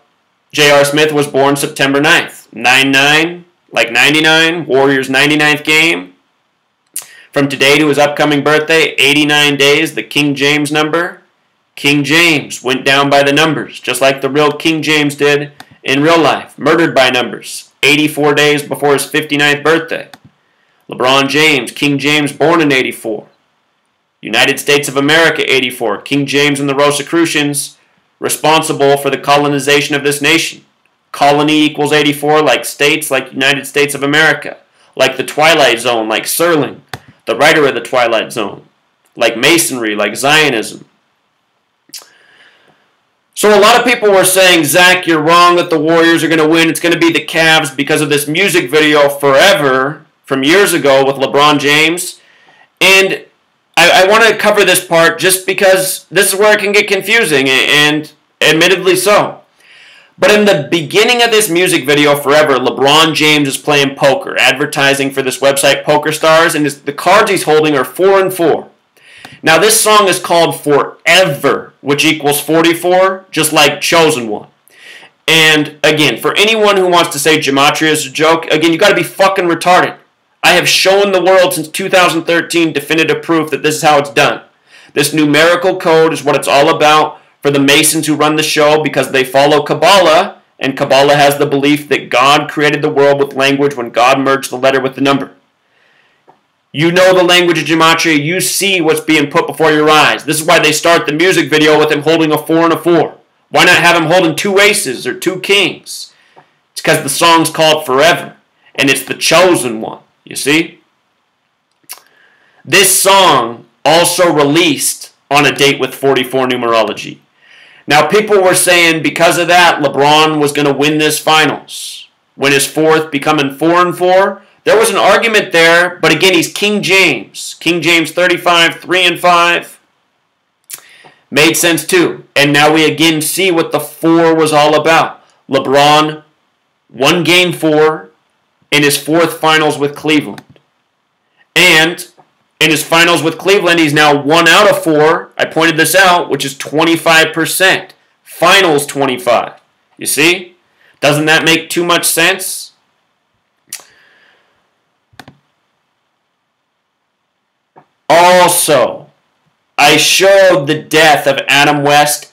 J.R. Smith was born September 9th. 9-9, like 99, Warriors' 99th game. From today to his upcoming birthday, 89 days, the King James number. King James went down by the numbers, just like the real King James did in real life. Murdered by numbers, 84 days before his 59th birthday. LeBron James, King James born in 84. United States of America, 84. King James and the Rosicrucians, responsible for the colonization of this nation. Colony equals 84, like states, like United States of America. Like the Twilight Zone, like Serling, the writer of the Twilight Zone, like Masonry, like Zionism. So a lot of people were saying, Zach, you're wrong that the Warriors are going to win. It's going to be the Cavs because of this music video Forever from years ago with LeBron James. And I want to cover this part just because this is where it can get confusing, and admittedly so. But in the beginning of this music video, Forever, LeBron James is playing poker, advertising for this website, PokerStars, and the cards he's holding are 4 and 4. Now, this song is called Forever, which equals 44, just like Chosen One. And, again, for anyone who wants to say gematria is a joke, again, you got to be fucking retarded. I have shown the world since 2013 definitive proof that this is how it's done. This numerical code is what it's all about for the Masons who run the show because they follow Kabbalah, and Kabbalah has the belief that God created the world with language when God merged the letter with the number. You know the language of gematria. You see what's being put before your eyes. This is why they start the music video with him holding a 4 and a 4. Why not have him holding 2 aces or 2 kings? It's because the song's called Forever, and it's the chosen one, you see? This song also released on a date with 44 Numerology. Now, people were saying because of that, LeBron was going to win this finals. Win his 4th, becoming 4 and 4. There was an argument there, but again, he's King James. King James 35, 3 and 5. Made sense too. And now we again see what the 4 was all about. LeBron won Game 4 in his 4th finals with Cleveland. And in his finals with Cleveland, he's now 1 out of 4. I pointed this out, which is 25%. Finals 25. You see? Doesn't that make too much sense? Also, I showed the death of Adam West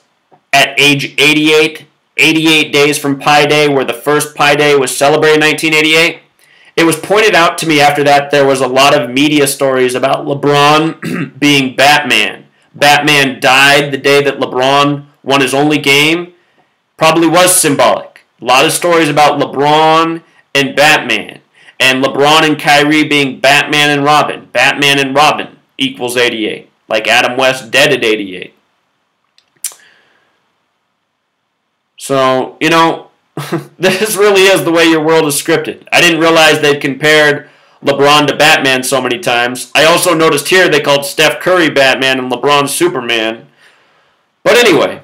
at age 88, 88 days from Pi Day, where the first Pi Day was celebrated in 1988. It was pointed out to me after that there was a lot of media stories about LeBron being Batman. Batman died the day that LeBron won his only game. Probably was symbolic. A lot of stories about LeBron and Batman. And LeBron and Kyrie being Batman and Robin. Batman and Robin equals 88. Like Adam West dead at 88. So, you know, this really is the way your world is scripted. I didn't realize they'd compared LeBron to Batman so many times. I also noticed here they called Steph Curry Batman and LeBron Superman. But anyway,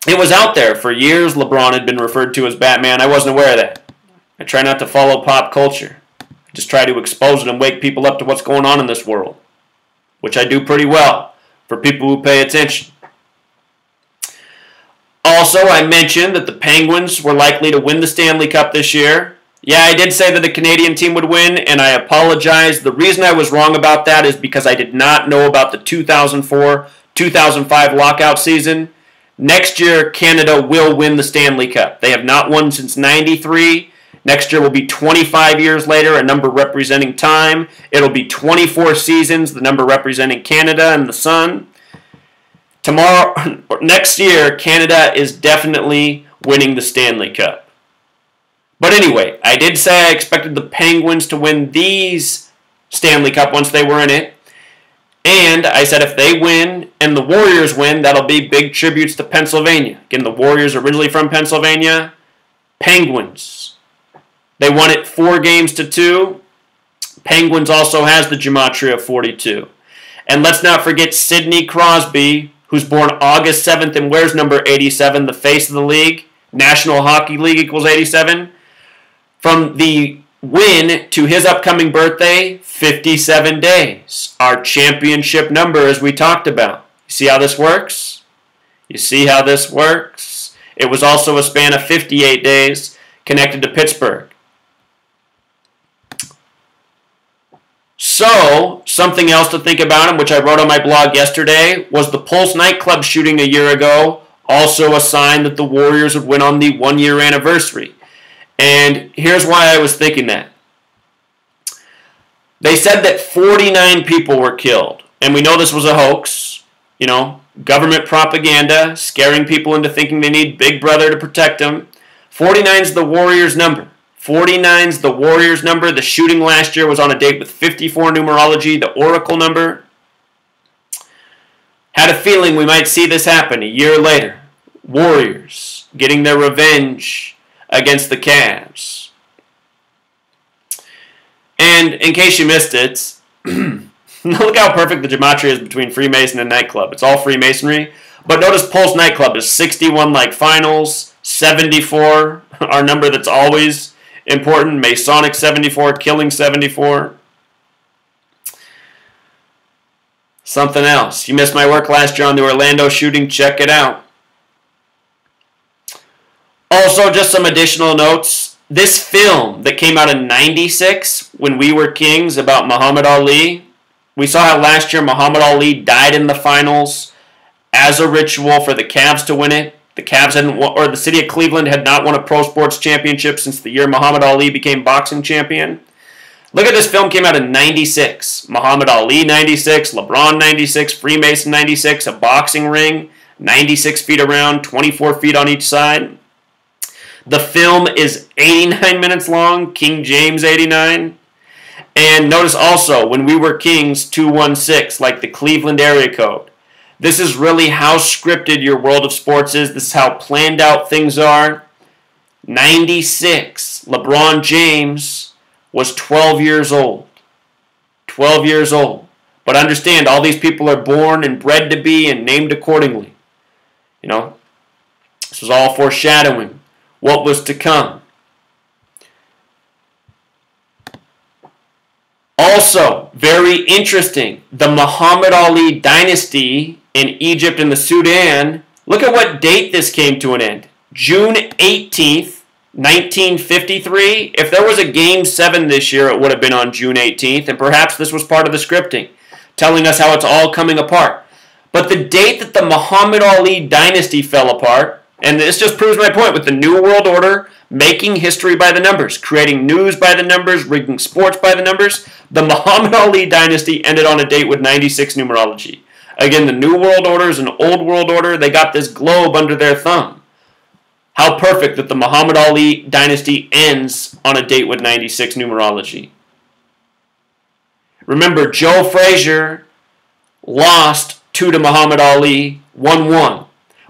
it was out there. For years, LeBron had been referred to as Batman. I wasn't aware of that. I try not to follow pop culture. I just try to expose it and wake people up to what's going on in this world, which I do pretty well for people who pay attention. Also, I mentioned that the Penguins were likely to win the Stanley Cup this year. Yeah, I did say that the Canadian team would win, and I apologize. The reason I was wrong about that is because I did not know about the 2004-2005 lockout season. Next year, Canada will win the Stanley Cup. They have not won since '93. Next year will be 25 years later, a number representing time. It'll be 24 seasons, the number representing Canada and the sun. Next year, Canada is definitely winning the Stanley Cup. But anyway, I did say I expected the Penguins to win these Stanley Cup once they were in it. And I said if they win and the Warriors win, that'll be big tributes to Pennsylvania. Again, the Warriors originally from Pennsylvania. Penguins. They won it 4-2. Penguins also has the gematria of 42. And let's not forget Sidney Crosby, who's born August 7th and wears number 87, the face of the league. National Hockey League equals 87. From the win to his upcoming birthday, 57 days. Our championship number, as we talked about. You see how this works? You see how this works? It was also a span of 58 days connected to Pittsburgh. So, something else to think about, and which I wrote on my blog yesterday, was the Pulse nightclub shooting a year ago, also a sign that the Warriors would win on the 1-year anniversary. And here's why I was thinking that. They said that 49 people were killed, and we know this was a hoax, you know, government propaganda, scaring people into thinking they need Big Brother to protect them. 49's the Warriors' number. 49's the Warriors' number. The shooting last year was on a date with 54 Numerology, the Oracle number. Had a feeling we might see this happen a year later. Warriors getting their revenge against the Cavs. And in case you missed it, look how perfect the gematria is between Freemason and nightclub. It's all Freemasonry. But notice Pulse nightclub is 61 like finals, 74, our number that's always important. Masonic 74, killing 74. Something else. You missed my work last year on the Orlando shooting. Check it out. Also, just some additional notes. This film that came out in 96 when we were kings about Muhammad Ali, we saw how last year Muhammad Ali died in the finals as a ritual for the Cavs to win it. The Cavs hadn't, or the city of Cleveland had not won a pro sports championship since the year Muhammad Ali became boxing champion. Look at this film, came out in 96. Muhammad Ali 96, LeBron 96, Freemason 96, a boxing ring, 96 feet around, 24 feet on each side. The film is 89 minutes long, King James 89. And notice also, when we were kings, 216, like the Cleveland area code. This is really how scripted your world of sports is. This is how planned out things are. 96, LeBron James was 12 years old. 12 years old. But understand, all these people are born and bred to be and named accordingly. You know, this was all foreshadowing what was to come. Also, very interesting, the Muhammad Ali dynasty in Egypt and the Sudan, look at what date this came to an end. June 18th, 1953. If there was a Game 7 this year, it would have been on June 18th, and perhaps this was part of the scripting, telling us how it's all coming apart. But the date that the Muhammad Ali dynasty fell apart, and this just proves my point with the New World Order, making history by the numbers, creating news by the numbers, rigging sports by the numbers, the Muhammad Ali dynasty ended on a date with 96 numerology. Again, the New World Order is an Old World Order. They got this globe under their thumb. How perfect that the Muhammad Ali dynasty ends on a date with 96 numerology. Remember, Joe Frazier lost 2 to Muhammad Ali, 1-1.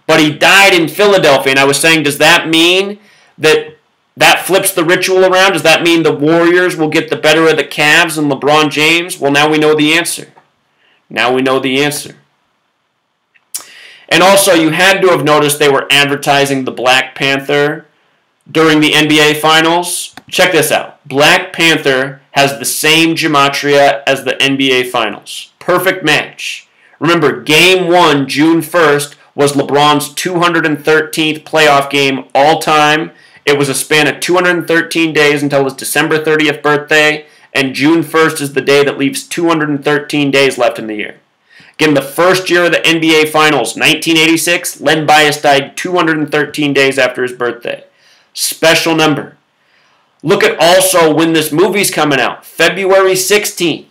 But he died in Philadelphia, and I was saying, does that mean that flips the ritual around? Does that mean the Warriors will get the better of the Cavs and LeBron James? Well, now we know the answer. Now we know the answer. And also, you had to have noticed they were advertising the Black Panther during the NBA Finals. Check this out. Black Panther has the same gematria as the NBA Finals. Perfect match. Remember, Game 1, June 1st, was LeBron's 213th playoff game all time. It was a span of 213 days until his December 30th birthday, and June 1st is the day that leaves 213 days left in the year. Again, the first year of the NBA Finals, 1986, Len Bias died 213 days after his birthday. Special number. Look at also when this movie's coming out, February 16th,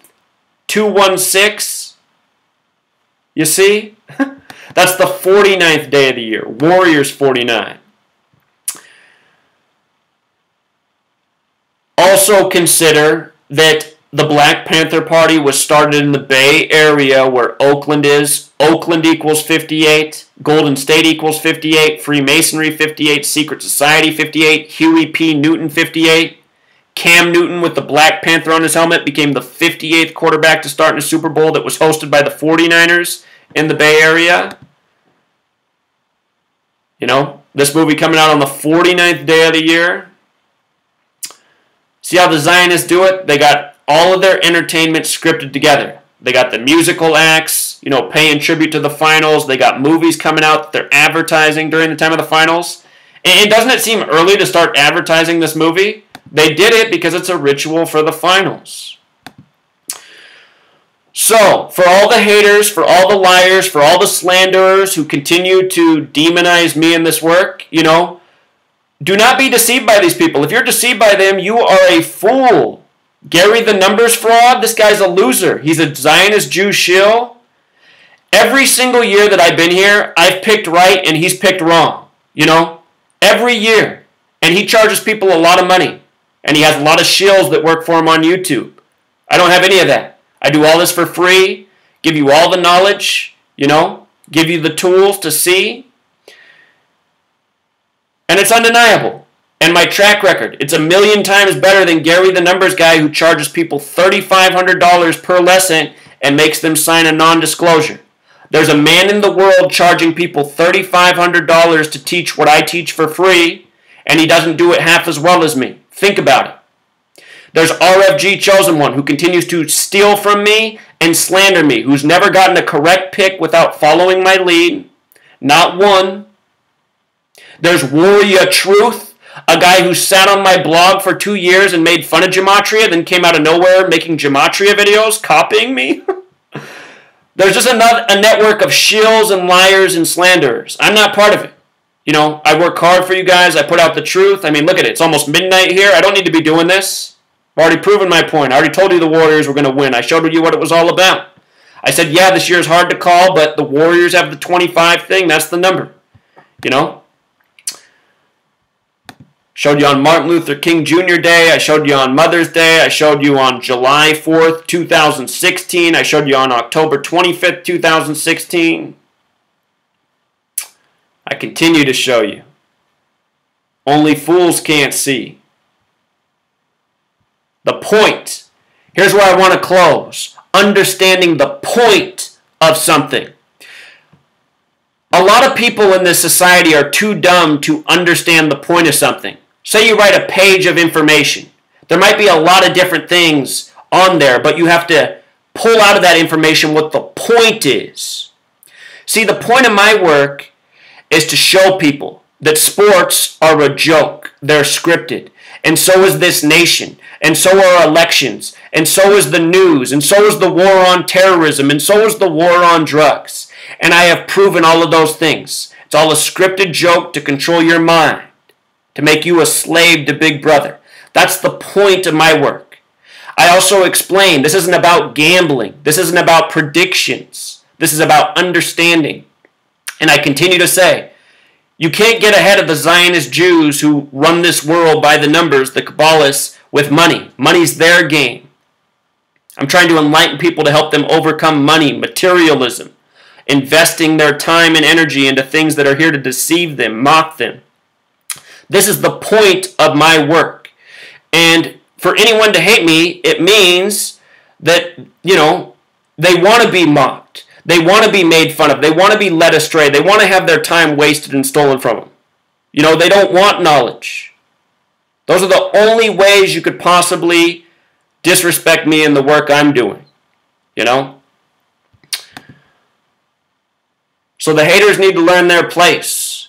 216. You see? That's the 49th day of the year. Warriors 49. Also consider that the Black Panther Party was started in the Bay Area where Oakland is. Oakland equals 58. Golden State equals 58. Freemasonry 58. Secret Society 58. Huey P. Newton 58. Cam Newton with the Black Panther on his helmet became the 58th quarterback to start in a Super Bowl that was hosted by the 49ers in the Bay Area. You know, this movie coming out on the 49th day of the year. See how the Zionists do it? They got all of their entertainment scripted together. They got the musical acts, you know, paying tribute to the finals. They got movies coming out that they're advertising during the time of the finals. And doesn't it seem early to start advertising this movie? They did it because it's a ritual for the finals. So, for all the haters, for all the liars, for all the slanderers who continue to demonize me in this work, you know, do not be deceived by these people. If you're deceived by them, you are a fool. Gary the numbers fraud, this guy's a loser. He's a Zionist Jew shill. Every single year that I've been here, I've picked right and he's picked wrong. You know, every year. And he charges people a lot of money. And he has a lot of shills that work for him on YouTube. I don't have any of that. I do all this for free, give you all the knowledge, you know, give you the tools to see. And it's undeniable. And my track record, it's 1,000,000 times better than Gary the numbers guy who charges people $3,500 per lesson and makes them sign a non-disclosure. There's a man in the world charging people $3,500 to teach what I teach for free, and he doesn't do it half as well as me. Think about it. There's RFG Chosen One, who continues to steal from me and slander me, who's never gotten a correct pick without following my lead. Not one. There's Warrior Truth, a guy who sat on my blog for 2 years and made fun of Gematria, then came out of nowhere making Gematria videos, copying me. There's just a network of shills and liars and slanderers. I'm not part of it. You know, I work hard for you guys. I put out the truth. I mean, look at it. It's almost midnight here. I don't need to be doing this. I've already proven my point. I already told you the Warriors were going to win. I showed you what it was all about. I said, yeah, this year is hard to call, but the Warriors have the 25 thing. That's the number. You know? Showed you on Martin Luther King Jr. Day. I showed you on Mother's Day. I showed you on July 4th, 2016. I showed you on October 25th, 2016. I continue to show you. Only fools can't see. The point. Here's where I want to close. Understanding the point of something. A lot of people in this society are too dumb to understand the point of something. Say you write a page of information. There might be a lot of different things on there, but you have to pull out of that information what the point is. See, the point of my work is to show people that sports are a joke. They're scripted. And so is this nation. And so are elections. And so is the news. And so is the war on terrorism. And so is the war on drugs. And I have proven all of those things. It's all a scripted joke to control your mind, to make you a slave to Big Brother. That's the point of my work. I also explain this isn't about gambling. This isn't about predictions. This is about understanding. And I continue to say, you can't get ahead of the Zionist Jews who run this world by the numbers, the Kabbalists, with money. Money's their game. I'm trying to enlighten people to help them overcome money, materialism, investing their time and energy into things that are here to deceive them, mock them. This is the point of my work. And for anyone to hate me, it means that, you know, they want to be mocked. They want to be made fun of. They want to be led astray. They want to have their time wasted and stolen from them. You know, they don't want knowledge. Those are the only ways you could possibly disrespect me and the work I'm doing. You know? So the haters need to learn their place.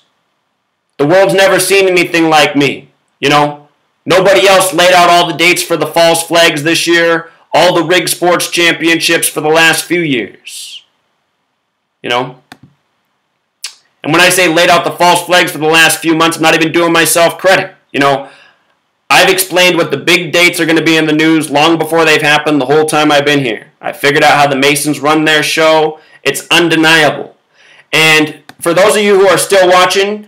The world's never seen anything like me. You know? Nobody else laid out all the dates for the false flags this year, all the rigged sports championships for the last few years. You know? And when I say laid out the false flags for the last few months, I'm not even doing myself credit. You know, I've explained what the big dates are going to be in the news long before they've happened the whole time I've been here. I figured out how the Masons run their show. It's undeniable. And for those of you who are still watching,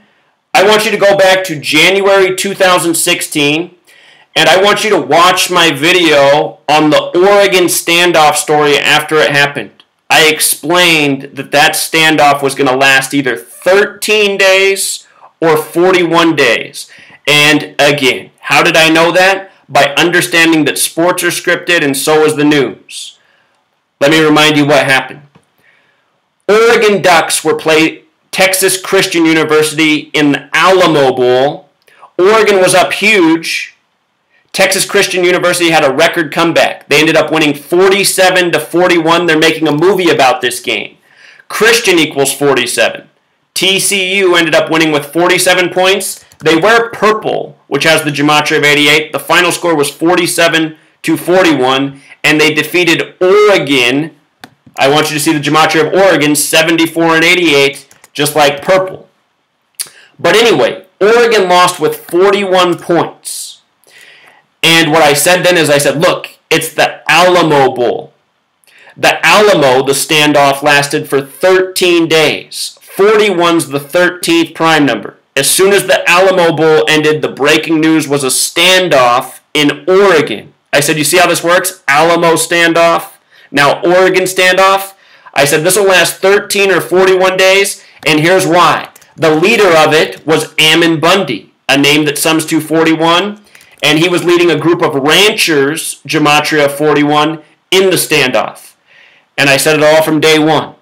I want you to go back to January 2016, and I want you to watch my video on the Oregon standoff story after it happened. I explained that that standoff was going to last either 13 days or 41 days. And again, how did I know that? By understanding that sports are scripted and so is the news. Let me remind you what happened. Oregon Ducks were playing Texas Christian University in the Alamo Bowl. Oregon was up huge. Texas Christian University had a record comeback. They ended up winning 47-41. They're making a movie about this game. Christian equals 47. TCU ended up winning with 47 points. They wear purple, which has the gematria of 88. The final score was 47-41, and they defeated Oregon. I want you to see the gematria of Oregon, 74-88, just like purple. But anyway, Oregon lost with 41 points. And what I said then is I said, look, it's the Alamo Bowl. The Alamo, the standoff, lasted for 13 days. 41's the 13th prime number. As soon as the Alamo Bowl ended, the breaking news was a standoff in Oregon. I said, you see how this works? Alamo standoff. Now Oregon standoff. I said, this will last 13 or 41 days, and here's why. The leader of it was Ammon Bundy, a name that sums to 41. And he was leading a group of ranchers, gematria 41, in the standoff. And I said it all from day one.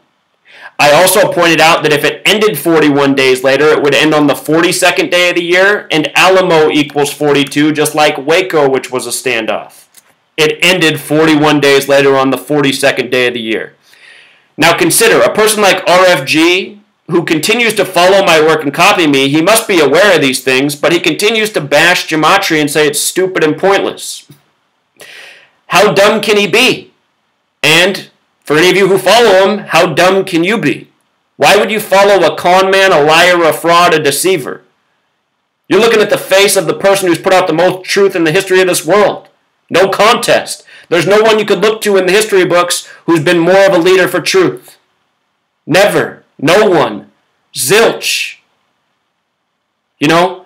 I also pointed out that if it ended 41 days later, it would end on the 42nd day of the year, and Alamo equals 42, just like Waco, which was a standoff. It ended 41 days later on the 42nd day of the year. Now consider, a person like RFG, who continues to follow my work and copy me, he must be aware of these things, but he continues to bash gematria and say it's stupid and pointless. How dumb can he be? And for any of you who follow him, how dumb can you be? Why would you follow a con man, a liar, a fraud, a deceiver? You're looking at the face of the person who's put out the most truth in the history of this world. No contest. There's no one you could look to in the history books who's been more of a leader for truth. Never. No one. Zilch. You know,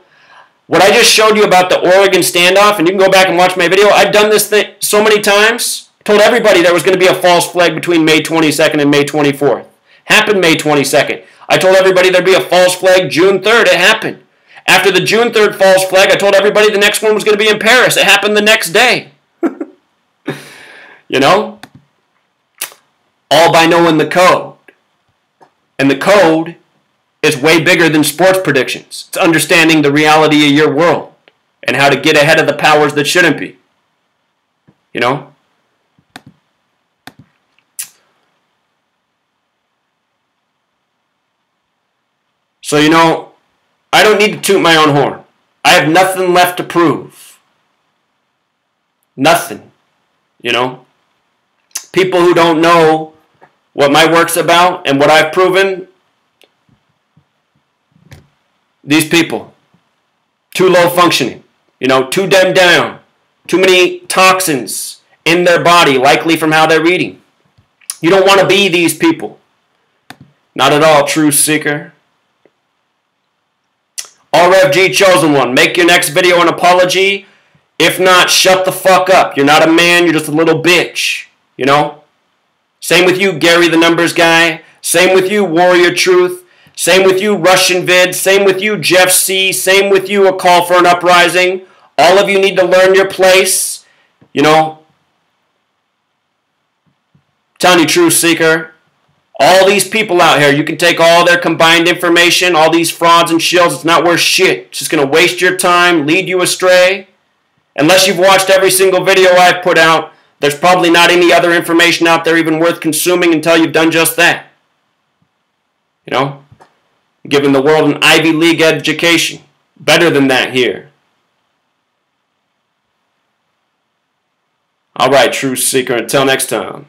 what I just showed you about the Oregon standoff, and you can go back and watch my video, I've done this thing so many times. Told everybody there was going to be a false flag between May 22nd and May 24th. Happened May 22nd. I told everybody there'd be a false flag June 3rd. It happened. After the June 3rd false flag, I told everybody the next one was going to be in Paris. It happened the next day. You know? All by knowing the code. And the code is way bigger than sports predictions. It's understanding the reality of your world and how to get ahead of the powers that shouldn't be. You know? So, you know, I don't need to toot my own horn. I have nothing left to prove. Nothing. You know? People who don't know what my work's about and what I've proven, these people, too low functioning, you know, too dumbed down, too many toxins in their body, likely from how they're eating. You don't want to be these people. Not at all, truth seeker. RFG Chosen One, make your next video an apology. If not, shut the fuck up. You're not a man, you're just a little bitch. You know? Same with you, Gary the Numbers Guy. Same with you, Warrior Truth. Same with you, Russian Vid. Same with you, Jeff C. Same with you, A Call for an Uprising. All of you need to learn your place. You know? Telling you, Truth Seeker. All these people out here, you can take all their combined information, all these frauds and shills, it's not worth shit. It's just going to waste your time, lead you astray. Unless you've watched every single video I've put out, there's probably not any other information out there even worth consuming until you've done just that. You know? Giving the world an Ivy League education. Better than that here. Alright, Truth Seeker, until next time.